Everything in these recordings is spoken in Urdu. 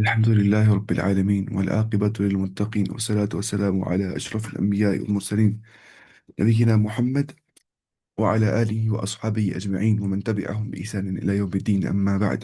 الحمد لله رب العالمين والعاقبة للمتقين والصلاة والسلام على أشرف الأنبياء والمرسلين نبينا محمد وعلى آله وأصحابه أجمعين ومن تبعهم بإحسان إلى يوم الدين أما بعد.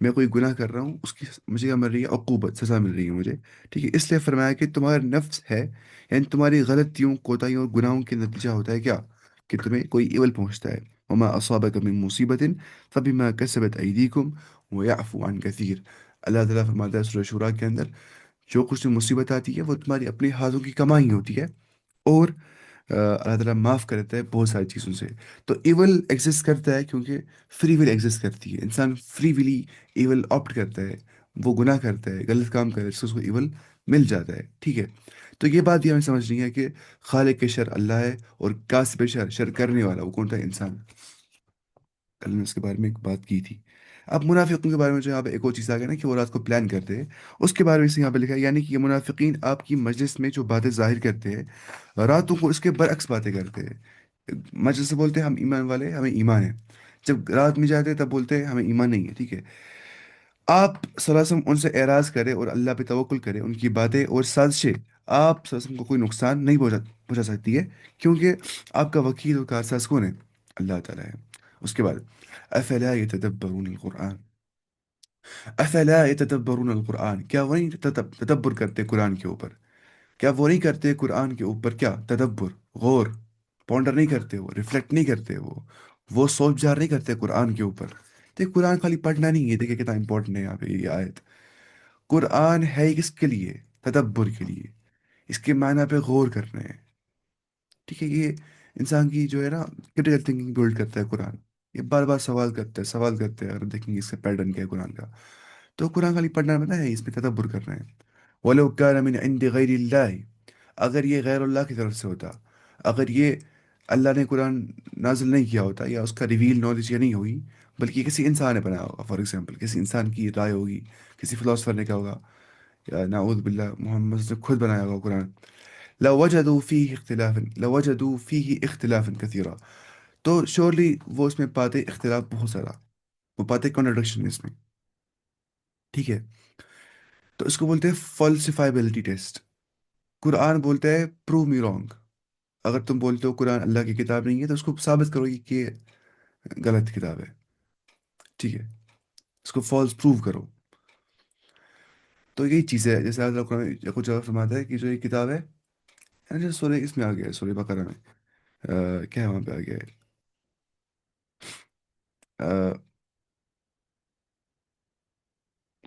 میں کوئی گناہ کر رہا ہوں، اس کی مجھے کیا مل رہی ہے؟ عقوبت، سزا مل رہی ہے مجھے، ٹھیک ہے؟ اس لیے فرمایا کہ تمہارا نفس ہے، یعنی تمہاری غلطیوں، کوتاہیوں اور گناہوں کے نتیجہ ہوتا ہے کیا؟ کہ تمہیں کوئی ایول پہنچتا ہے. وما اصابک من مصیبت فبما کسبت ایدیکم ویعفو عن کثیر. اللہ تعالیٰ فرماتا ہے سورہ شورا کے اندر، جو کچھ تمہیں مصیبت آتی ہے وہ تمہاری اپنے ہاتھوں کی کمائی ہوتی ہے، اور اللہ تعالیٰ معاف کرتا ہے بہت ساری چیزوں سے. تو ایول ایگزسٹ کرتا ہے کیونکہ فری ول ایگزسٹ کرتی ہے. انسان فری ولی ایول آپٹ کرتا ہے، وہ گناہ کرتا ہے، غلط کام کرتا ہے، جس سے اس کو ایول مل جاتا ہے، ٹھیک ہے؟ تو یہ بات یہ ہمیں سمجھنی ہے کہ خالق کے شر اللہ ہے، اور کاسب شر، شر کرنے والا وہ کون تھا؟ انسان. کل نے اس کے بارے میں ایک بات کی تھی. اب منافقوں کے بارے میں جو یہاں پہ ایک اور چیز آ گیا نا، کہ وہ رات کو پلان کرتے ہیں، اس کے بارے میں سے یہاں پہ لکھا ہے، یعنی کہ یہ منافقین آپ کی مجلس میں جو باتیں ظاہر کرتے ہیں، راتوں کو اس کے برعکس باتیں کرتے ہیں. مجلس سے بولتے ہیں ہم ایمان والے ہیں، ہمیں ایمان ہے، جب رات میں جاتے ہیں تب بولتے ہیں ہمیں ایمان نہیں ہے، ٹھیک ہے؟ آپ صلی اللہ علیہ وسلم ان سے اعراض کرے اور اللہ پہ توکل کرے، ان کی باتیں اور سازشیں آپ صلی اللہ علیہ وسلم کو کوئی نقصان نہیں پہنچا سکتی ہے، کیونکہ آپ کا وکیل اور کارساز کون ہے؟ اللہ تعالیٰ ہے. اس کے بعد افلا یتدبرون القرآن، افلا یتدبرون القرآن، کیا وہ نہیں تدبر کرتے قرآن کے اوپر؟ کیا وہ نہیں کرتے قرآن کے اوپر کیا تدبر، غور، پونڈر نہیں کرتے، وہ ریفلیکٹ نہیں کرتے، وہ سوچ بچار نہیں کرتے قرآن کے اوپر؟ دیکھ، قرآن خالی پڑھنا نہیں ہے. دیکھیں کتنا امپورٹنٹ ہے یہاں پہ یہ آیت. قرآن ہے کس کے لیے؟ تدبر کے لیے. اس کے معنی پہ غور کرنا ہے، ٹھیک ہے؟ یہ انسان کی جو ہے نا کریٹیکل تھنکنگ بلڈ کرتا ہے قرآن. یہ بار بار سوال کرتا ہے، سوال کرتے ہیں. اگر دیکھیں گے اس کا پیٹرن کیا ہے قرآن کا، تو قرآن خالی پڑھنا میں ہے، اس میں تدبر کرنا ہے. وَلَوْ كَانَ مِنْ عِنْدِ غَيْرِ اللَّهِ، اگر یہ غیر اللہ کی طرف سے ہوتا، اگر یہ اللہ نے قرآن نازل نہیں کیا ہوتا، یا اس کا ریویل نالج یہ نہیں ہوئی، بلکہ یہ کسی انسان نے بنایا ہوگا، فار ایگزامپل کسی انسان کی رائے ہوگی، کسی فلاسفر نے کہا ہوگا، یا نعوذ باللہ محمد نے خود بنایا ہوگا قرآن، لَوَجَدُوا فِيهِ اخْتِلَافًا لَوَجَدُوا فِيهِ اخْتِلَافًا كَثِيرًا، تو شیورلی وہ اس میں پاتے اختلاف بہت سارا، وہ پاتے کانٹرڈکشن اس میں، ٹھیک ہے؟ تو اس کو بولتے ہیں فالسیفائبلٹی ٹیسٹ. قرآن بولتا ہے پروو می رانگ. اگر تم بولتے ہو قرآن اللہ کی کتاب نہیں ہے، تو اس کو ثابت کرو کہ یہ غلط کتاب ہے، ٹھیک ہے؟ اس کو فالس پروو کرو. تو یہی چیز ہے. جیسے اللہ قرآن میں کچھ جگہ فرماتا ہے کہ جو یہ کتاب ہے، یعنی جو سورہ اس میں آ گیا ہے، سورہ بقرہ میں کیا ہے وہاں پہ آ گیا ہے،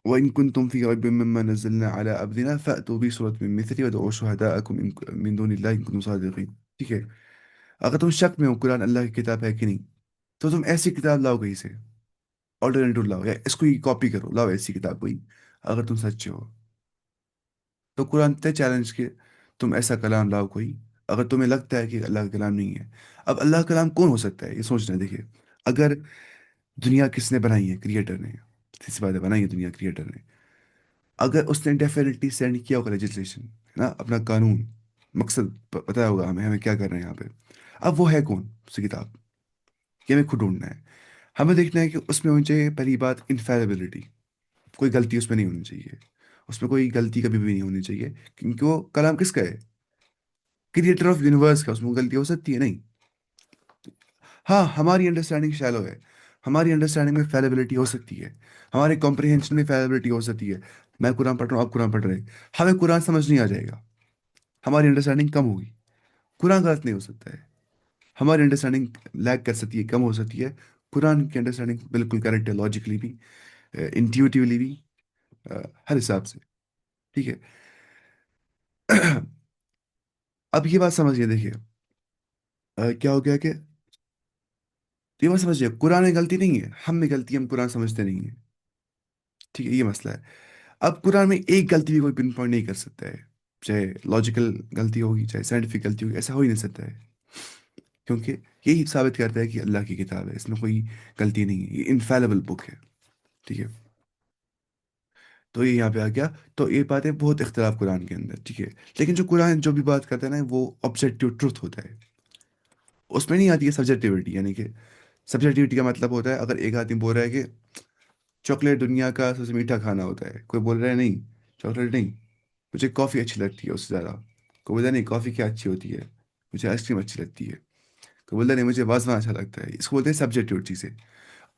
وَإِن كُنتُمْ فِي رَيْبٍ مِّمَّا نَزَّلْنَا عَلَىٰ عَبْدِنَا فَأْتُوا بِسُورَةٍ مِّن مِّثْلِهِ وَادْعُوا شُهَدَاءَكُم مِّن دُونِ اللَّهِ إِن كُنتُمْ صَادِقِينَ. ٹھیک ہے؟ اگر تم شک میں ہو قرآن اللہ کی کتاب ہے کہ نہیں، تو تم ایسی کتاب لاؤ کہیں سے، آلٹرنیٹو لاؤ، یا اس کو ہی کاپی کرو، لاؤ ایسی کتاب کوئی، اگر تم سچے ہو. تو قرآن تے چیلنج کہ تم ایسا کلام لاؤ کوئی، اگر تمہیں لگتا ہے کہ اللہ کا کلام نہیں ہے. اب اللہ کا کلام کون ہو سکتا ہے؟ یہ سوچنا ہے. دیکھیے، اگر دنیا کس نے بنائی ہے؟ کریٹر نے. سی بات ہے، بنائی ہے دنیا کریٹر نے. اگر اس نے ڈیفینیٹلی سینڈ کیا ہوگا لیجسلیشن، ہے نا، اپنا قانون، مقصد پتہ ہوگا ہمیں، ہمیں کیا کرنا ہے یہاں پہ. اب وہ ہے کون سی کتاب؟ یہ ہمیں خود ڈھونڈنا ہے. ہمیں دیکھنا ہے کہ اس میں ہونی چاہیے پہلی بات انفیلیبلٹی، کوئی غلطی اس میں نہیں ہونی چاہیے. اس میں کوئی غلطی کبھی بھی نہیں ہونی چاہیے، کیونکہ وہ کلام کس کا ہے؟ کریٹر آف یونیورس کا. اس میں غلطی ہو سکتی ہے؟ نہیں. ہاں، ہماری انڈرسٹینڈنگ شیلو ہے، ہماری انڈرسٹینڈنگ میں فیلیبلٹی ہو سکتی ہے، ہمارے کمپریہنشن میں فیلیبلٹی ہو سکتی ہے. میں قرآن پڑھ رہا ہوں، آپ قرآن پڑھ رہے ہیں، ہمیں قرآن سمجھ نہیں آ جائے گا، ہماری انڈرسٹینڈنگ کم ہوگی. قرآن غلط نہیں ہو سکتا ہے، ہماری انڈرسٹینڈنگ لیگ کر سکتی ہے، کم ہو سکتی ہے. قرآن کی انڈرسٹینڈنگ بالکل کریکٹ ہے، لاجیکلی بھی، انٹیوٹیولی بھی، ہر حساب سے، ٹھیک ہے؟ اب یہ بات سمجھیے. دیکھیے کیا ہو گیا کہ یہ بات سمجھیے، قرآن میں غلطی نہیں ہے، ہم میں غلطی ہے، ہم قرآن سمجھتے نہیں ہیں، ٹھیک ہے؟ یہ مسئلہ ہے. اب قرآن میں ایک غلطی بھی کوئی پن پوائنٹ نہیں کر سکتا ہے، چاہے لاجیکل غلطی ہوگی، چاہے سائنٹیفک غلطی ہوگی، ایسا ہو ہی نہیں سکتا ہے. کیونکہ یہی ثابت کرتا ہے کہ اللہ کی کتاب ہے، اس میں کوئی غلطی نہیں ہے، یہ انفیلیبل بک ہے، ٹھیک ہے؟ تو یہ یہاں پہ آ گیا. تو یہ باتیں بہت اختلاف قرآن کے اندر، ٹھیک ہے؟ لیکن جو قرآن جو بھی بات کرتا ہے نا، وہ آبجیکٹیو ٹروتھ ہوتا ہے. اس میں نہیں آتی ہے سبجیکٹیوٹی. یعنی کہ سبجیکٹیوٹی کا مطلب ہوتا ہے اگر ایک آدمی بول رہا ہے کہ چاکلیٹ دنیا کا سب سے میٹھا کھانا ہوتا ہے، کوئی بول رہا ہے نہیں، چاکلیٹ نہیں، مجھے کافی اچھی لگتی ہے اس سے زیادہ، کوئی بولتا ہے نہیں کافی کیا اچھی ہوتی ہے، مجھے آئس کریم اچھی لگتی ہے، کوئی بولتا ہے نہیں مجھے وازوان اچھا لگتا ہے. اس کو بولتے ہیں سبجیکٹیو چیزیں.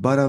12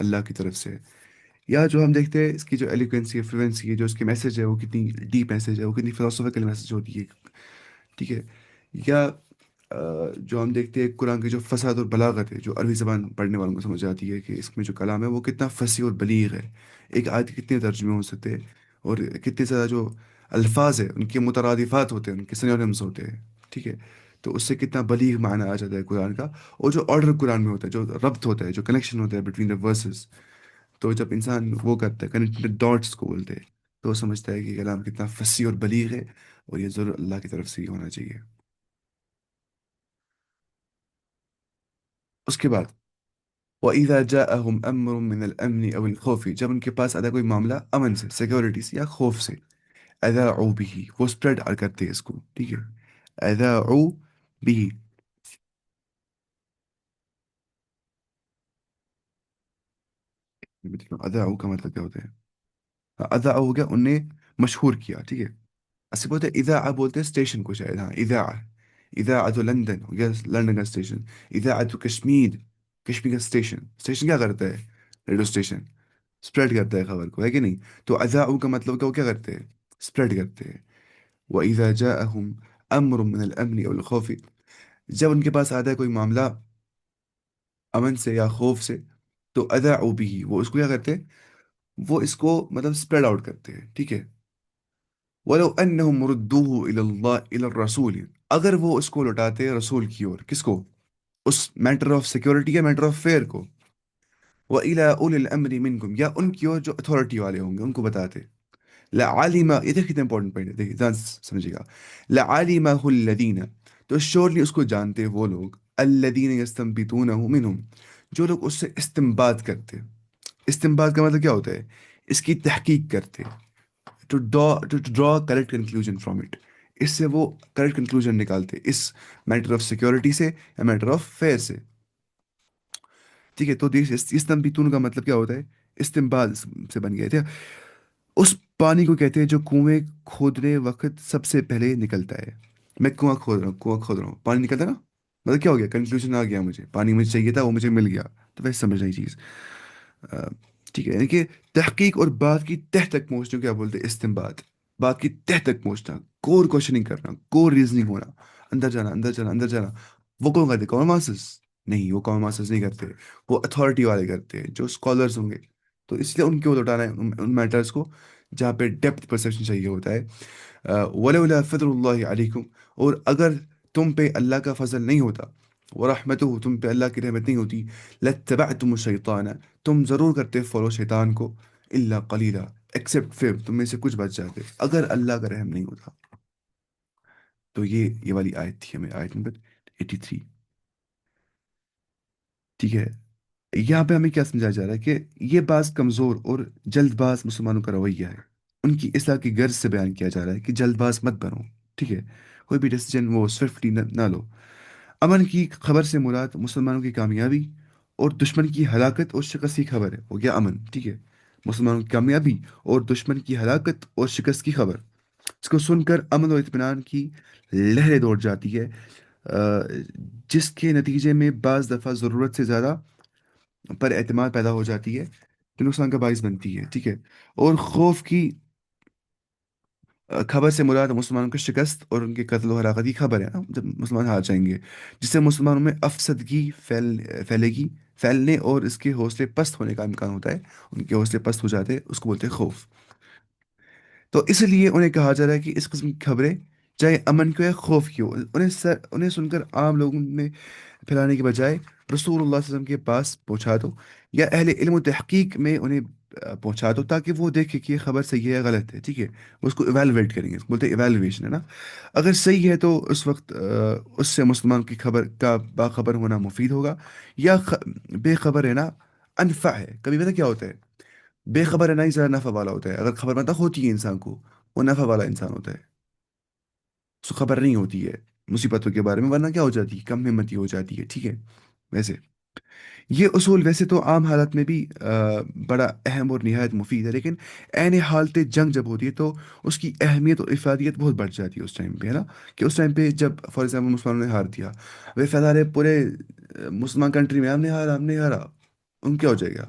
اللہ کی طرف سے. یا جو ہم دیکھتے ہیں اس کی جو ایلیگنسی ہے، فلوئنسی ہے، جو اس کی میسج ہے وہ کتنی ڈیپ میسج ہے، وہ کتنی فلاسفیکل میسج ہوتی ہے. ٹھیک ہے. یا جو ہم دیکھتے ہیں قرآن کی جو فصاحت اور بلاغت ہے، جو عربی زبان پڑھنے والوں کو سمجھ آتی ہے کہ اس میں جو کلام ہے وہ کتنا فصیح اور بلیغ ہے. ایک آیت کے کتنے ترجمے ہو سکتے ہیں، اور کتنے زیادہ جو الفاظ ہے ان کے مترادفات ہوتے ہیں، ان کے سنونیمز ہوتے ہیں. ٹھیک ہے. تو اس سے کتنا بلیغ معنی آ جاتا ہے قرآن کا. اور جو آرڈر قرآن میں ہوتا ہے، جو ربط ہوتا ہے، جو کنیکشن ہوتا ہے بٹوین دا ورسز، تو جب انسان وہ کرتا ہے کنیکٹڈ ڈاٹس کو بولتے ہیں، تو وہ سمجھتا ہے کہ یہ کلام کتنا فصیح اور بلیغ ہے، اور یہ ضرور اللہ کی طرف سے ہی ہونا چاہیے. اس کے بعد وَإِذَا جَاءَهُمْ أَمْرٌ مِّنَ الْأَمْنِ أَوِ الْخَوْفِ، جب ان کے پاس آتا ہے کوئی معاملہ امن سے، سیکورٹی سے یا خوف سے، اذاعوا به، وہ اسپریڈ کرتے ہیں اس کو. ٹھیک ہے. اذاعوا به. اذاعوا کا مطلب کیا ہوتا ہے؟ اذاعوا ہو گیا ان نے مشہور کیا. ٹھیک ہے. اصل بولتے ہیں اذاعہ، بولتے ہیں اسٹیشن کو شاید. ہاں، اذاعہ. اذاعة لندن ہو گیا لندن کا اسٹیشن. اذاعة کشمیر، کشمیر کا اسٹیشن. اسٹیشن کیا کرتا ہے؟ ریڈیو اسٹیشن اسپریڈ کرتا ہے خبر کو، ہے کہ نہیں؟ تو اذاعوا کا مطلب کہ وہ کیا کرتے ہیں؟ اسپریڈ کرتے ہیں. وَإِذَا جَاءَهُمْ أَمْرٌ مِّنَ الْأَمْنِ أَوِ الْخَوْفِ، جب ان کے پاس آتا ہے کوئی معاملہ امن سے یا خوف سے، تو اذاعوا به، وہ اس کو کیا کرتے ہیں؟ وہ اس کو مطلب اسپریڈ آؤٹ کرتے ہیں. ٹھیک ہے. وَلَوْ أَنَّهُمْ رُدُّوهُ إِلَى اللَّهِ إِلَى الرَّسُولِ، اگر وہ اس کو لوٹاتے رسول کی اور، کس کو؟ اس میٹر آف سیکورٹی یا میٹر آف فیئر کو. وَإِلَىٰ أُولِي الْأَمْرِ مِنْكُمْ، یا ان کی اور جو اتھارٹی والے ہوں گے ان کو بتاتے. لعالم، یہ دیکھ کتنا امپورٹنٹ پوائنٹ ہے، دیکھیے دھیان سے سمجھیے گا. لعالمہ الذین، تو شورلی اس کو جانتے وہ لوگ، الذین یستنبطونہ منہم، جو لوگ اس سے استنباط کرتے. استنباط کا مطلب کیا ہوتا ہے؟ اس کی تحقیق کرتے. To draw correct conclusion from it, اس سے وہ کریکٹ کنکلوژن نکالتے اس میٹر آف سیکورٹی سے یا میٹر آف فیئر سے. ٹھیک ہے. تو دیکھ استنبطون کا مطلب کیا ہوتا ہے؟ استنباط سے بن گئے تھے. اس پانی کو کہتے ہیں جو کنویں کھودنے وقت سب سے پہلے نکلتا ہے. میں کنواں کھود رہا ہوں، کنواں کھود رہا ہوں، پانی نکلتا ہے نا. مطلب کیا ہو گیا؟ کنکلوژن آ گیا، مجھے پانی مجھے چاہیے تھا وہ مجھے مل گیا. تو ویسے سمجھ رہی چیز. آ، ٹھیک ہے. یعنی کہ تحقیق اور بات کی تہ تک پہنچنے کو کیا بولتے ہیں؟ استنباط. بات کی تہ تک پہنچنا، کور کوشچننگ کرنا، کور ریزننگ ہونا، اندر جانا اندر جانا اندر جانا. وہ کون کرتے؟ کون ماسٹرز؟ نہیں، وہ کون ماسٹرز نہیں کرتے. وہ اتھارٹی والے کرتے ہیں، جو اسکالرز ہوں گے. تو اس لیے ان کو لوٹانا ہے ان میٹرز کو جہاں پہ ڈیپتھ پرسیپشن چاہیے ہوتا ہے. وَلَوْلَا فَضْلُ اللَّهِ عَلَيْكُمْ، اور اگر تم پہ اللہ کا فضل نہیں ہوتا، ورحمتہ، تم پہ اللہ کی رحمت نہیں ہوتی، لَاتَّبَعْتُمُ الشَّيْطَانَ، تم ضرور کرتے فالو شیطان کو، الا قلیلا، ایکسیپٹ پھر تم میں سے کچھ بچ جاتے اگر اللہ کا رحم نہیں ہوتا. تو یہ والی آیت تھی، ہمیں آیت نمبر 83. ٹھیک ہے. یہاں پہ ہمیں کیا سمجھایا جا رہا ہے کہ یہ بعض کمزور اور جلد باز مسلمانوں کا رویہ ہے. ان کی اصلاح کی غرض سے بیان کیا جا رہا ہے کہ جلد باز مت بنو. ٹھیک ہے. کوئی بھی ڈیسیجن وہ سوئفٹلی نہ لو. امن کی خبر سے مراد مسلمانوں کی کامیابی اور دشمن کی ہلاکت اور شکست کی خبر ہے. ہو گیا امن. ٹھیک ہے. مسلمانوں کی کامیابی اور دشمن کی ہلاکت اور شکست کی خبر. اس کو سن کر امن و اطمینان کی لہریں دوڑ جاتی ہے، آ، جس کے نتیجے میں بعض دفعہ ضرورت سے زیادہ پر اعتماد پیدا ہو جاتی ہے، جو نقصان کا باعث بنتی ہے. ٹھیک ہے. اور خوف کی خبر سے مراد مسلمانوں کی شکست اور ان کے قتل و ہلاکت کی خبر ہے نا، جب مسلمان ہار جائیں گے، جس سے مسلمانوں میں افسدگی پھیلے گی، پھیلنے اور اس کے حوصلے پست ہونے کا امکان ہوتا ہے. ان کے حوصلے پست ہو جاتے ہیں، اس کو بولتے ہیں خوف. تو اس لیے انہیں کہا جا رہا ہے کہ اس قسم کی خبریں، چاہے امن کی ہو یا خوف کی ہو، انہیں سن کر عام لوگوں میں پھیلانے کے بجائے رسول اللہ صلی اللہ علیہ وسلم کے پاس پہنچا دو، یا اہل علم و تحقیق میں انہیں پہنچا دو، تاکہ وہ دیکھے کہ یہ خبر صحیح ہے یا غلط ہے. ٹھیک ہے. وہ اس کو ایویلویٹ کریں گے، اس کو بولتے ہیں ایویلویشن، ہے نا. اگر صحیح ہے تو اس وقت اس سے مسلمان کی خبر کا باخبر ہونا مفید ہوگا، یا بے خبر رہنا انفع ہے. کبھی پتہ کیا ہوتا ہے؟ بے خبر رہنا ہی زیادہ نفع والا ہوتا ہے. اگر خبر مطلب ہوتی ہے انسان کو، وہ نفع والا انسان ہوتا ہے. اس کو خبر نہیں ہوتی ہے مصیبتوں کے بارے میں، ورنہ کیا ہو جاتی ہے؟ کم ہمتی ہو جاتی ہے. ٹھیک ہے. ویسے یہ اصول ویسے تو عام حالت میں بھی بڑا اہم اور نہایت مفید ہے، لیکن عین حالت جنگ جب ہوتی ہے تو اس کی اہمیت اور افادیت بہت بڑھ جاتی ہے اس ٹائم پہ، ہے نا. کہ اس ٹائم پہ جب فار ایگزامپل مسلمانوں نے ہار دیا، وہ فیصلہ ہے پورے مسلمان کنٹری میں، ہم نے ہارا ہم نے ہارا، ان کیا ہو جائے گا؟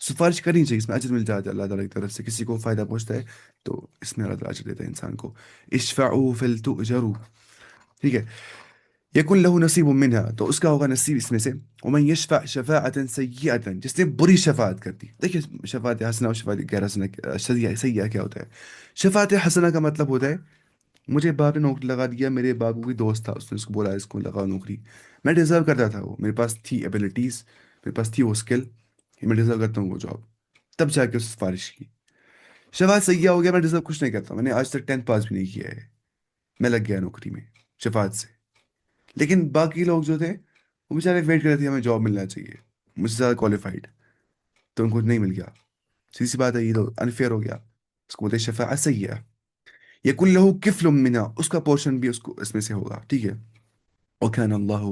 سفارش کرنی چاہیے، اس میں اجر مل جاتا ہے اللہ تعالیٰ کی طرف سے، کسی کو فائدہ پہنچتا ہے تو اس میں اللہ تعالیٰ اجر دیتا ہے انسان کو. اشفعوا فلتؤجروا. ٹھیک ہے. یکن لہو نصیب منہا، تو اس کا ہوگا نصیب اس میں سے. ومن یشفع شفاعتا سیئتا، جس نے بری شفاعت کر دی. دیکھیے شفاعت حسنہ اور شفاعت غیر حسنہ، سیئہ کیا ہوتا ہے؟ شفاعت حسنہ کا مطلب ہوتا ہے مجھے باپ نے نوکری لگا دیا، میرے باپ کوئی دوست تھا، اس نے اس کو بولا اس کو لگا نوکری، میں ڈیزرو کرتا تھا، وہ میرے پاس تھی ایبلٹیز، میرے پاس تھی وہ اسکل کہ میں ڈیزرو کرتا ہوں وہ جاب، تب جا کے اس سفارش کی. شفاعت سیئہ ہو گیا، میں ڈیزرو کچھ نہیں کرتا، میں نے آج تک 10th پاس بھی نہیں کیا ہے، میں لگ گیا نوکری میں شفاعت سے. لیکن باقی لوگ جو تھے وہ بیچارے ویٹ کر رہے تھے ہمیں جاب ملنا چاہیے، مجھ سے زیادہ کوالیفائڈ، تو ان کو نہیں مل گیا. سیدھی سی بات ہے، یہ تو انفیئر ہو گیا. اس کو بولتے ہیں شفاعت سیئہ. یکن لہو کفل منہا، اس کا پورشن بھی اس کو اس میں سے ہوگا. ٹھیک ہے. وکان اللہ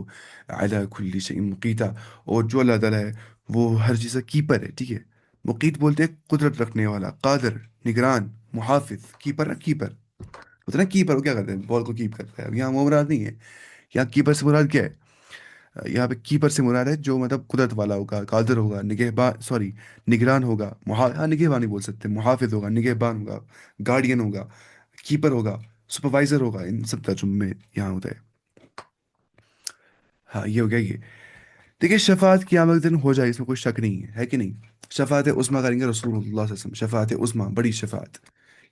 علی کل شیء مقیتا، اور جو اللہ تعالیٰ ہے وہ ہر چیز کا کیپر ہے. ٹھیک ہے. مقیت بولتے ہیں قدرت رکھنے والا، قادر، نگران، محافظ. کیپر نا، کیپر ہوتا ہے نا، کیپر وہ کیا کرتے ہیں؟ بال کو کیپ کرتا ہے. یہاں وہ مراد نہیں ہے. یہاں کیپر سے مراد کیا ہے؟ یہاں پہ کیپر سے مراد ہے جو مطلب قدرت والا ہوگا، قادر ہوگا، نگہبان، سوری، نگران ہوگا، ہاں نگہبان نہیں بول سکتے، محافظ ہوگا، نگہبان ہوگا، گارڈین ہوگا، کیپر ہوگا، سپروائزر ہوگا، ان سب ترجمے میں یہاں ہوتا ہے. ہاں یہ ہو گیا یہ. دیکھیے شفاعت قیامت دن ہو جائے، اس میں کوئی شک نہیں ہے کہ نہیں؟ شفاعت عظمیٰ کریں گے رسول اللہ صلی اللہ علیہ وسلم، شفاعت عظمیٰ، بڑی شفاعت.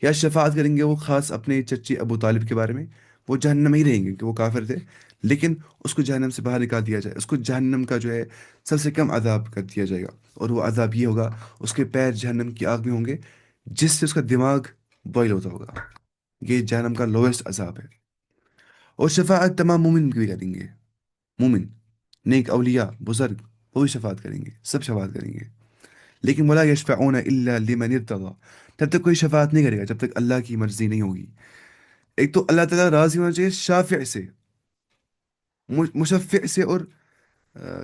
یا شفاعت کریں گے وہ خاص اپنے چچے ابو طالب کے بارے میں، وہ جہنم میں ہی رہیں گے کہ وہ کافر تھے، لیکن اس کو جہنم سے باہر نکال دیا جائے، اس کو جہنم کا جو ہے سب سے کم عذاب کر دیا جائے گا. اور وہ عذاب یہ ہوگا، اس کے پیر جہنم کی آگ میں ہوں گے جس سے اس کا دماغ بوائل ہوتا ہوگا. یہ جہنم کا لوئسٹ عذاب ہے. اور شفاعت تمام مومن بھی کریں گے، مومن، نیک اولیاء، بزرگ، وہ بھی شفاعت کریں گے، سب شفاعت کریں گے. لیکن ولا یشفعون الا لمن ارتضى، تب تک کوئی شفاعت نہیں کرے گا جب تک اللہ کی مرضی نہیں ہوگی. ایک تو اللہ تعالیٰ راضی ہونا چاہیے شافع سے، مشفع سے، اور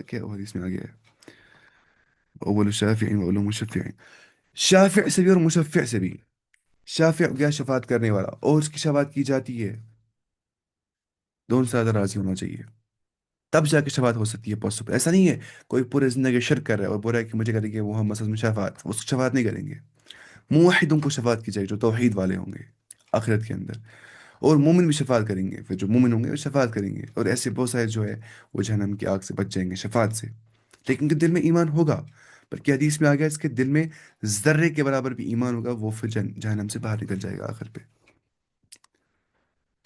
کیا وہ حدیث میں آ گیا ہے، اول شافع و اول مشفع. شافع سے بھی اور مشفع سے بھی. شافع ہو گیا شفاعت کرنے والا، اور اس کی شفاعت کی جاتی ہے، دونوں سے زیادہ راضی ہونا چاہیے، تب جا کے شفاعت ہو سکتی ہے پاسبل. ایسا نہیں ہے کوئی پورے زندگی شرک کر رہا ہے اور بول رہا ہے کہ مجھے کریں گے وہ، ہم مسجد میں شفاعت، اس کو شفاعت نہیں کریں گے. موحدوں کو شفاعت کی جائے جو توحید والے ہوں گے آخرت کے اندر. اور مومن بھی شفاعت کریں گے، پھر جو مومن ہوں گے وہ شفاعت کریں گے. اور ایسے بہت سارے جو ہے وہ جہنم کی آگ سے بچ جائیں گے شفاعت سے. لیکن کے دل میں ایمان ہوگا، بلکہ حدیث میں آ گیا اس کے دل میں ذرے کے برابر بھی ایمان ہوگا، وہ پھر جہنم سے باہر نکل جائے گا آخر پہ.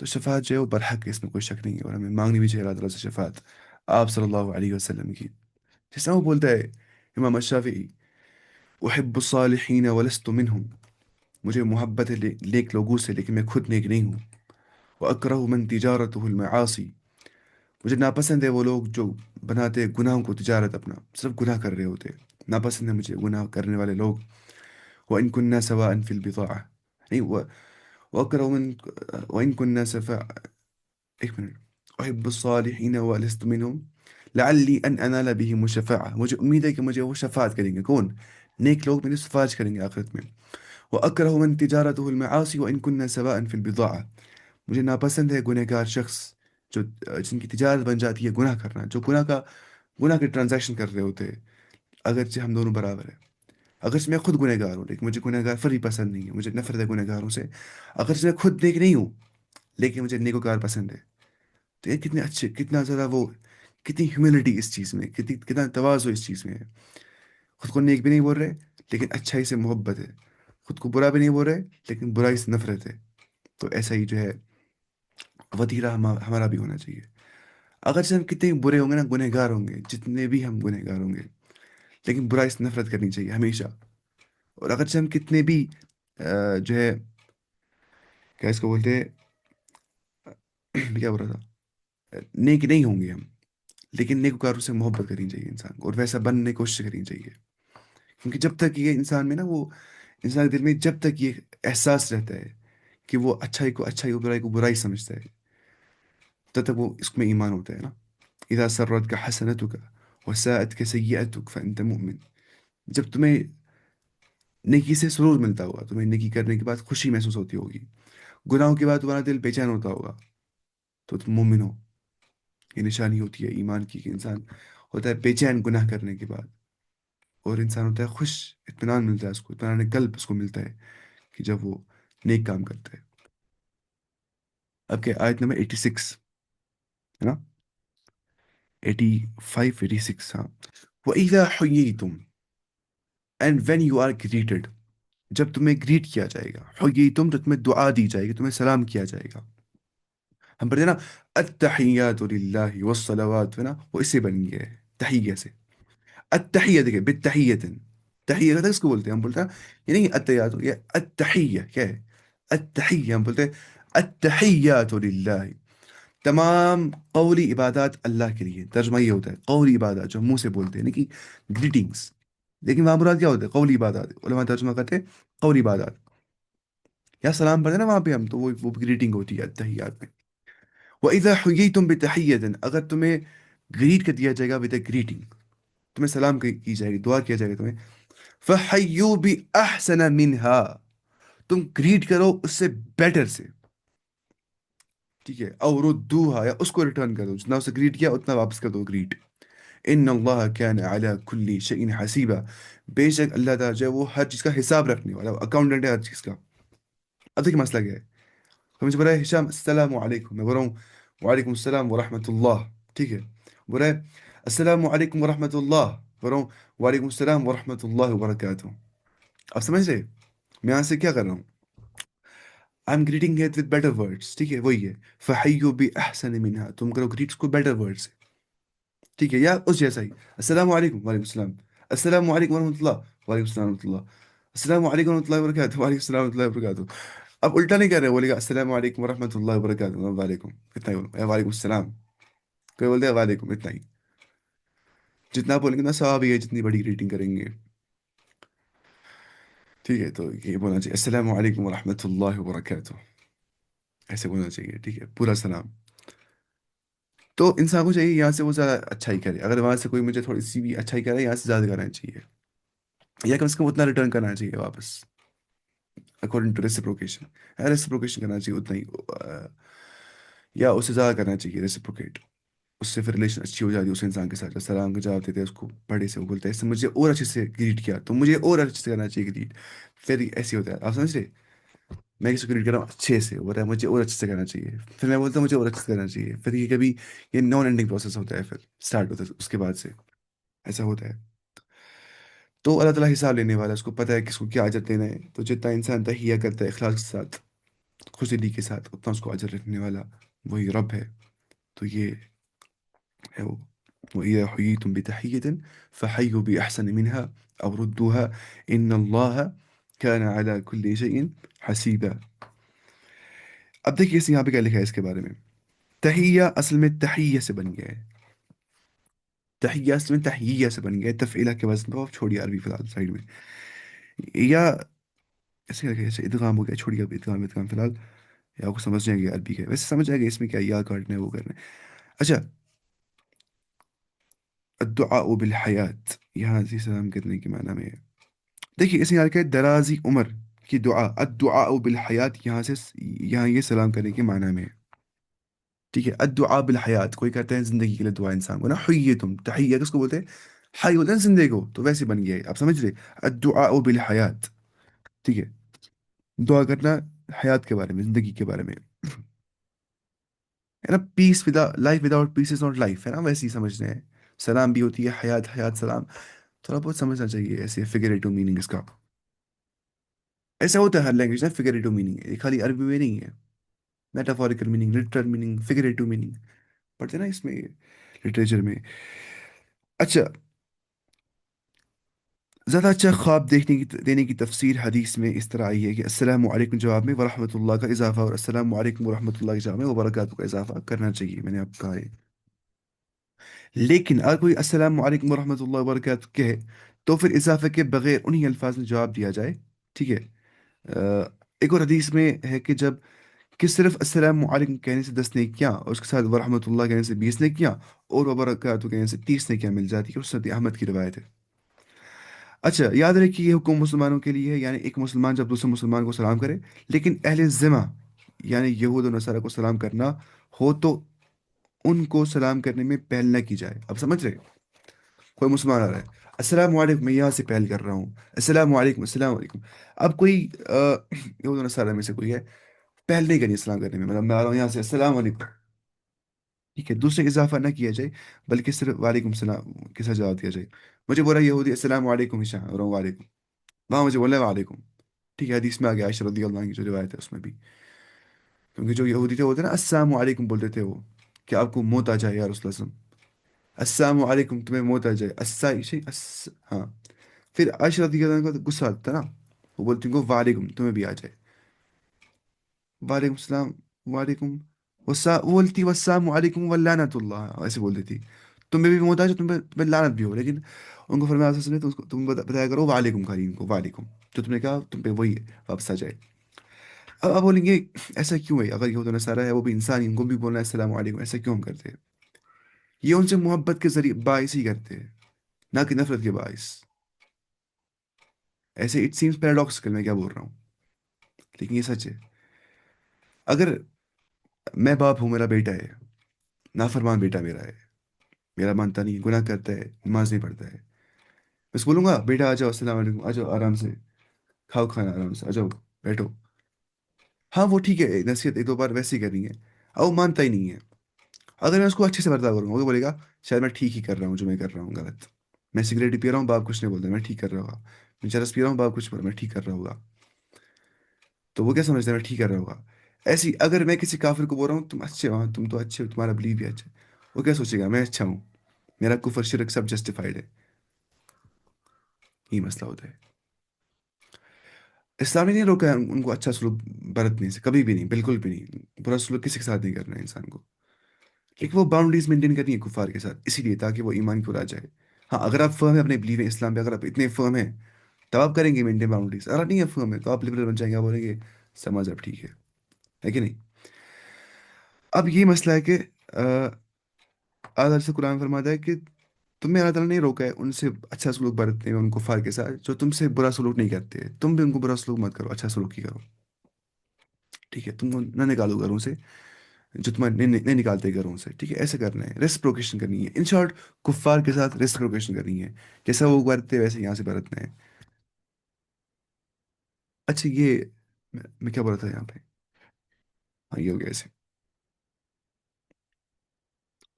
تو شفاعت جو ہے وہ برحق ہے، اس میں کوئی شک نہیں ہے، اور ہمیں مانگنی بھی چاہیے اللہ تعالیٰ سے شفاعت آپ صلی اللہ علیہ وسلم کی. جس طرح وہ بولتا ہے امام الشافعی، احب الصالحین ولست منہم، مجھے محبت ہے نیک لوگوں سے لیکن میں خود نیک نہیں ہوں. وَأَكْرَهُ مَنْ تِجَارَتُهُ الْمَعَاصِي، مجھے ناپسند ہے وہ لوگ جو بناتے ہیں گناہوں کو تجارت، اپنا صرف گناہ کر رہے ہوتے. ناپسند ہے مجھے گناہ کرنے والے لوگ. وَإِن كُنَّا سَوَاءً فِي الْبِضَاعَةِ، نہیں وَأَكْرَهُ مَنْ وَإِن كُنَّا سَفَاءً، ایک منٹ، احب الصالحین ولست منہم لعلی ان انال بہم الشفاعہ، مجھے امید ہے کہ مجھے وہ شفاعت کریں گے. کون؟ نیک لوگ میری سفارش کریں گے آخرت میں. وَأَكْرَهُ مَنْ تِجَارَتُهُ الْمَعَاصِي وَإِن كُنَّا سَوَاءً فِي الْبِضَاعَةِ، مجھے ناپسند ہے گنہ گار شخص جو جن کی تجارت بن جاتی ہے گناہ کرنا، جو گناہ کے ٹرانزیکشن کر رہے ہوتے ہیں. اگرچہ ہم دونوں برابر ہیں، اگرچہ میں خود گنہ گار ہوں لیکن مجھے گنہ گار فری پسند نہیں ہے، مجھے نفرت ہے گنہ گاروں سے. اگرچہ میں خود نیک نہیں ہوں لیکن مجھے نیکوکار پسند ہے. تو یہ کتنے اچھے، کتنا زیادہ وہ، کتنی ہیوملٹی اس چیز میں، کتنا تواضع اس چیز میں ہے. خود کو نیک بھی نہیں بول رہے لیکن اچھائی سے محبت ہے، خود کو برا بھی نہیں بول رہے لیکن برائی سے نفرت ہے. تو ایسا ہی جو ہے وتیرہ ہمارا بھی ہونا چاہیے. اگرچہ ہم کتنے برے ہوں گے نا، گنہ گار ہوں گے، جتنے بھی ہم گنہ گار ہوں گے، لیکن برائی سے نفرت کرنی چاہیے ہمیشہ. اور اگرچہ ہم کتنے بھی جو ہے کیا اس کو بولتے ہیں کیا بول رہا تھا، نیک نہیں ہوں گے ہم، لیکن نیکوکاروں سے محبت کرنی چاہیے انسان کو، اور ویسا بننے کی کوشش کرنی چاہیے. کیونکہ جب تک یہ انسان میں نا، وہ انسان کے دل میں جب تک یہ احساس رہتا ہے کہ وہ اچھائی کو اچھائی اور برائی کو برائی سمجھتا ہے، تب تک وہ اس میں ایمان ہوتا ہے نا. اذا سرتك حسنتك وساءتك سيئتك فانت مؤمن. جب تمہیں نیکی سے سرور ملتا ہوگا، تمہیں نیکی کرنے کے بعد خوشی محسوس ہوتی ہوگی، گناہوں کے بعد تمہارا دل بے چین ہوتا ہوگا، تو تم مومن ہو. یہ نشانی ہوتی ہے ایمان کی کہ انسان ہوتا ہے بے چین گناہ کرنے کے بعد، اور انسان ہوتا ہے خوش، اطمینان ملتا ہے اس کو، اطمینان قلب اس کو ملتا ہے کہ جب وہ نیک کام کرتا ہے. اب کہ آیت نمبر 86 ہے نا، 85 86 ہاں. وَإِذَا حُيِّيتُمْ and when you are greeted, جب تمہیں گریٹ کیا جائے گا، حُيِّيتُم تو تمہیں دعا دی جائے گی، تمہیں سلام کیا جائے گا. ہم پڑھتے ہیں نا التحیات للہ والصلوات، ہے نا، وہ اس سے بن گیا ہے تحیہ سے. التحیہ دیکھیں بالتحیت، تحیہ کہتے ہیں اس کو بولتے ہیں، ہم بولتے ہیں یہ نہیں التحیات، یہ التحیہ کیا ہے؟ التحیہ ہم بولتے ہیں التحیات للہ، تمام قولی عبادات اللہ کے لیے. ترجمہ یہ ہوتا ہے قولی عبادات جو ہم منہ سے بولتے ہیں، یعنی کہ گریٹنگس. لیکن وہاں مراد کیا ہوتا ہے؟ قولی عبادات. علماء ترجمہ کرتے ہیں قولی عبادات. یا سلام پڑھتے ہیں نا وہاں پہ ہم، تو وہ گریٹنگ ہوتی ہے التحیات میں. وَإِذَا حُيِّيتُم بِتَحِيَّةٍ، اگر تمہیں گریٹ کر دیا جائے گا ود اے گریٹنگ، تمہیں سلام کی جائے گی، دعا کیا جائے گا تمہیں، فَحَيُّوا بِأَحْسَنَ مِنْهَا، تم گریٹ کرو اس سے بیٹر سے. ٹھیک ہے، او ردوها، یا اس کو ریٹرن کرو، جتنا اسے گریٹ کیا اتنا واپس کر دو گریٹ. ان اللہ کان علی کل شیء حسیبا، بے شک اللہ تعالیٰ جو ہے وہ ہر چیز کا حساب رکھنے والا، اکاؤنٹنٹ ہے ہر چیز کا. اب دیکھیں مسئلہ کیا ہے. ہم سے بولا ہے ہشام السلام علیکم، میں بول رہا ہوں وعلیکم السلام ورحمۃ اللہ. ٹھیک ہے، بول رہا ہے السلام علیکم ورحمۃ اللہ، بول رہا ہوں وعلیکم السلام ورحمۃ اللہ وبرکاتہ. اب سمجھ رہے میں یہاں سے کیا کر رہا ہوں؟ I am greeting it with better words. ٹھیک ہے، وہی ہے فحیوا باحسن منها، تم کرو گریٹس کو بیٹر ورڈ سے. ٹھیک ہے، یا اس جیسا ہی السلام علیکم وعلیکم السلام، السلام علیکم ورحمۃ اللہ وعلیکم السلام ورحمۃ اللہ، السلام علیکم ورحمۃ اللہ وبرکاتہ وعلیکم السلام ورحمۃ اللہ وبرکاتہ. اب الٹا نہیں کر رہے، بولے گا السلام علیکم ورحمۃ اللہ وبرکاتہ وعلیکم، اتنا ہی بولو، وعلیکم السلام. کوئی بولتے ہیں وعلیکم، اتنا ہی. جتنا بولیں گے نا ثواب ہی ہے، جتنی بڑی گریٹنگ کریں گے. ٹھیک ہے، تو یہ بولنا چاہیے السلام علیکم ورحمۃ اللہ وبرکاتہ، ایسے بولنا چاہیے. ٹھیک ہے، پورا سلام. تو انسان کو چاہیے یہاں سے وہ زیادہ اچھائی کرے، اگر وہاں سے کوئی مجھے تھوڑی سی بھی اچھائی کرے یہاں سے زیادہ کرنا چاہیے، یا کم سے کم اتنا ریٹرن کرنا چاہیے واپس اکارڈنگ ٹو ریسپروکیشن. ریسپروکیشن کرنا چاہیے اتنا ہی، یا اس سے زیادہ کرنا چاہیے ریسپروکیٹ. اس سے پھر ریلیشن اچھی ہو جاتی ہے اس انسان کے ساتھ. جب سلام کا جواب دیتے ہیں اس کو بڑے سے، وہ بولتا ہے اس سے مجھے اور اچھے سے گریٹ کیا تو مجھے اور اچھے سے کرنا چاہیے گریٹ. پھر ایسے ہوتا ہے، آپ سمجھ رہے؟ میں کسی کو گریٹ کر رہا ہوں اچھے سے، وہ بولتا ہے مجھے اور اچھے سے کرنا چاہیے، پھر میں بولتا ہوں مجھے اور اچھے سے کرنا چاہیے. پھر یہ کبھی یہ نان اینڈنگ پروسیس ہوتا ہے، پھر اسٹارٹ ہوتا ہے اس کے بعد سے، ایسا ہوتا ہے. تو اللہ تعالیٰ حساب لینے والا ہے، اس کو پتہ ہے کس کو کیا اجر دینا ہے. تو جتنا انسان تہیہ کرتا ہے اخلاص کے ساتھ، خوش دلی کے ساتھ، اتنا اس کو اجر رکھنے والا وہی رب ہے. تو یہ ہے وہ. وَإِذَا حُيِّيتُم بِتَحِيَّةٍ فَحَيُّوا بِأَحْسَنَ مِنْهَا أَوْ رُدُّوهَا إِنَّ اللَّهَ كَانَ عَلَى كُلِّ شَيْءٍ حَسِيبًا. اب دیکھیے اس یہاں پہ کیا لکھا ہے اس کے بارے میں. تحیہ اصل میں تحیہ سے بن گیا ہے، تحیہ اصل میں تحیہ سے بن گیا ہے، تفعیلہ کے وزن پہ. آپ چھوڑیے عربی فی الحال سائڈ میں، یا ایسے لگے ایسے ادغام ہو گیا، چھوڑیے اب ادغام ادغام فی الحال. یا آپ کو سمجھ جائیں گے عربی کا، ویسے سمجھ آئے گا اس میں کیا یا کاٹنا ہے وہ کرنا ہے. اچھا، الدعاء بالحیات یہاں سے سلام کرنے کے معنی میں ہے. دیکھیے اس یہاں کہ درازی عمر کی دعا، الدعاء بالحیات، یہاں سے یہاں یہ سلام کرنے کے معنی میں ہے. ٹھیک ہے، الدعاء بالحیات کوئی کہتے ہیں زندگی کے لیے دعا انسان کو نا. حییتم، تحیہ کس کو بولتے ہیں؟ حی ہوتے ہیں زندے کو، تو ویسے بن گیا ہے. آپ سمجھ رہے الدعاء بالحیات. ٹھیک ہے، دعا کرنا حیات کے بارے میں، زندگی کے بارے میں ہے نا. Peace with a life without peace is not life, ہے نا، ویسے ہی سمجھتے ہیں. سلام بھی ہوتی ہے حیات، حیات سلام. تھوڑا بہت سمجھنا چاہیے ایسے فگریٹو میننگ اس کا. ایسا ہوتا ہے ہر لینگویج میں فگریٹو میننگ ہے، یہ خالی عربی میں نہیں ہے. Metaphorical meaning, literal meaning, figurative meaning پڑھتے ہیں نا اس میں لٹریچر میں. اچھا، زیادہ اچھا خواب دینے کی تفسیر حدیث میں اس طرح آئی ہے کہ السلام علیکم جواب میں ورحمۃ اللہ کا اضافہ، اور السلام علیکم ورحمۃ اللہ کے جواب میں وبرکاتہ کا اضافہ کرنا چاہیے. میں نے آپ کو کہا ہے. لیکن اگر کوئی السلام علیکم ورحمۃ اللہ وبرکاتہ کہے تو پھر اضافے کے بغیر انہی الفاظ میں جواب دیا جائے. ٹھیک ہے. ایک اور حدیث میں ہے کہ جب کہ صرف السلام علیکم کہنے سے 10 نیکیاں، اور اس کے ساتھ ورحمۃ اللہ کہنے سے 20 نیکیاں، اور وبرکاتہ کہنے سے 30 نیکیاں مل جاتی ہے. اور سید احمد کی روایت ہے. اچھا یاد رکھیے یہ حکم مسلمانوں کے لیے ہے، یعنی ایک مسلمان جب دوسرے مسلمان کو سلام کرے، لیکن اہل ذمہ یعنی یہود و نصارہ کو سلام کرنا ہو تو ان کو سلام کرنے میں پہل نہ کی جائے. اب سمجھ رہے؟ کوئی مسلمان آ رہا ہے، السلام علیکم، میں یہاں سے پہل کر رہا ہوں، السلام علیکم، السلام علیکم۔ اب کوئی یہود نصارہ میں سے کوئی ہے، پہل نہیں کرنی اسلام کرنے میں، مطلب میں آ رہا ہوں یہاں سے السلام علیکم، ٹھیک ہے، دوسرے کا اضافہ نہ کیا جائے، بلکہ صرف وعلیکم السلام کے ساتھ جواب دیا جائے۔ مجھے بولا یہودی السلام علیکم ہشام، اور وعلیکم، وہاں مجھے بولا وعلیکم، ٹھیک ہے، حدیث میں آ گیا عائشہ رضی اللہ عنہ کی جو روایت ہے اس میں بھی، کیونکہ جو یہودی تھے وہ تھے نا السلام علیکم بولتے تھے وہ، کہ آپ کو موت آ جائے یا رسول اللہ، السلام علیکم، تمہیں موت آ جائے، ہاں، پھر عائشہ رضی اللہ عنہ کو غصہ آتا تھا نا، وہ بولتی ان کو وعلیکم، تمہیں بھی آ جائے، وعلیکم السلام، وعلیکم، وہ بولتی والسلام علیکم ولعنت اللہ، ایسے بولتی تھی، تمہیں بھی موت آ جائے، تمہیں لعنت بھی ہو، لیکن ان کو فرمایا نے تو تم بتایا کرو وعلیکم، خالی ان کو وعلیکم، جو تم نے کہا تم پہ وہی واپس آ جائے۔ اب آپ بولیں گے ایسا کیوں ہے، اگر یہ تو نصارہ ہے وہ بھی انسان ہی، ان کو بھی بولنا ہے السلام علیکم، ایسا کیوں ہم کرتے ہیں؟ یہ ان سے محبت کے ذریعے باعث ہی کرتے ہیں، نہ کہ نفرت کے باعث۔ ایسے اٹ سیمس پیراڈاکسیکل، میں کیا بول رہا ہوں، لیکن یہ سچ ہے۔ اگر میں باپ ہوں، میرا بیٹا ہے، نافرمان بیٹا میرا ہے، میرا مانتا نہیں، گناہ کرتا ہے، نماز نہیں پڑھتا ہے، بس بولوں گا بیٹا آ جاؤ، السلام علیکم، آ جاؤ آرام سے، کھاؤ کھانا آرام سے، آ جاؤ بیٹھو، ہاں وہ ٹھیک ہے، نصیحت ایک دو بار ویسے ہی کرنی ہے، اب وہ مانتا ہی نہیں ہے۔ اگر میں اس کو اچھے سے برتاؤ کروں گا، وہ بولے گا شاید میں ٹھیک ہی کر رہا ہوں، جو میں کر رہا ہوں غلط، میں سگریٹ ہی پی رہا ہوں، باپ کچھ نہیں بولتا، میں ٹھیک کر رہا ہوگا، میں چرس پی رہا ہوں، باپ کچھ بول، میں ٹھیک کر رہا ہوگا، تو وہ کیا سمجھتا ہے میں ٹھیک کر رہا ہوگا؟ ایسی اگر میں کسی کافر کو بول رہا ہوں تم اچھے ہو، ہاں، تم تو اچھے ہو، تمہارا بلیو بھی اچھا ہے، وہ کیا سوچے گا میں اچھا ہوں، میرا کفر شرک سب جسٹیفائڈ ہے، یہی مسئلہ ہوتا ہے۔ اسلام نے نہیں روکا ہے ان کو اچھا سلوک برتنے سے، کبھی بھی نہیں، بالکل بھی نہیں، برا سلوک کسی کے ساتھ نہیں کرنا ہے انسان کو، لیکن وہ باؤنڈریز مینٹین کرنی ہے کفار کے ساتھ، اسی لیے تاکہ وہ ایمان کی اور آ جائے۔ ہاں اگر آپ فرم ہے اپنے بلیو اسلام پہ، اگر آپ اتنے فرم ہیں تب آپ کریں گے مینٹین باؤنڈریز، اگر آپ نہیں ہے فرم ہے تو آپ لبرل بن جائیں گے، آپ بولیں گے سمجھ اب ٹھیک ہے کہ نہیں؟ اب یہ مسئلہ ہے کہ اللہ سے قرآن فرماتا ہے کہ تمہیں اللہ تعالیٰ نے روکا ہے ان سے اچھا سلوک برتنے میں، ان کفار کے ساتھ جو تم سے برا سلوک نہیں کرتے، تم بھی ان کو برا سلوک مت کرو، اچھا سلوک ہی کرو، ٹھیک ہے، تم کو نہ نکالو گھروں سے، جو تمہیں نہیں نکالتے گھروں سے، ٹھیک ہے، ایسے کرنا ہے، ریسپروکیشن کرنی ہے، ان شارٹ کفار کے ساتھ ریسپروکیشن کرنی ہے، جیسا وہ برتتے ویسے یہاں سے برتنا ہے۔ اچھا یہ میں کیا بول رہا تھا یہاں پہ، ہاں یہ ہو گیا ایسے،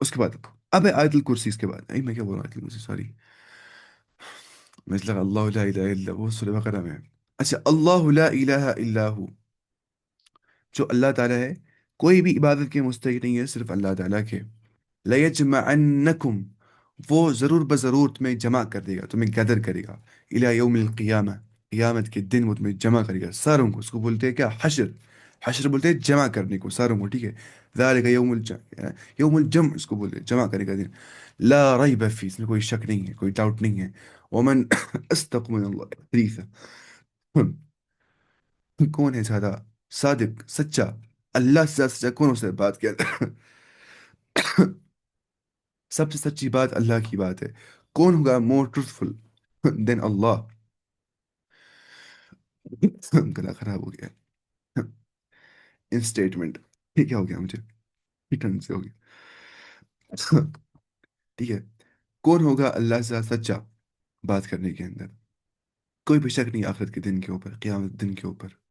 اس کے بعد اب ہے آیت الکرسی، اس کے بعد میں کیا بول رہا ہوں، آیت الکرسی، سوری، مثل اللہ لا الہ الا وہ سورہ بقرہ میں ہے۔ اچھا، اللہ لا الہ الا ہو، جو اللہ تعالیٰ ہے، کوئی بھی عبادت کے مستحق نہیں ہے صرف اللہ تعالیٰ کے، لَيَجْمَعَنَّكُمْ، وہ ضرور بضرور تمہیں جمع کر دے گا، تمہیں گدر کرے گا، اِلَى يَوْمِ الْقِيَامَةِ، قیامت کے دن وہ تمہیں جمع کرے گا ساروں کو، اس کو بولتے ہیں کیا، حشر، حشر بولتے ہیں جمع کرنے کو ساروں کو، ٹھیک ہے، ذَلِكَ يَوْمُ الْجَمْعِ، یوم الجمع اس کو بولتے ہیں، جمع کرنے کا دن، لا ریب فی، اس میں کوئی شک نہیں ہے، کوئی ڈاؤٹ نہیں ہے، ومن اصدق من اللہ حدیثا، کون ہے زیادہ صادق سچا، اللہ سے زیادہ سچا کون سے بات کیا؟ سب سے سچی بات اللہ کی بات ہے، کون ہوگا مور ٹروتھفل دین اللہ؟ گلا خراب ہو گیا، انسٹیٹمنٹ، یہ کیا ہو گیا مجھے، ٹھنڈ سے ہو گیا، ٹھیک ہے، کون ہوگا اللہ سے زیادہ سچا بات کرنے کے اندر، کوئی بھی شک نہیں آخرت کے دن کے اوپر، قیامت دن کے اوپر،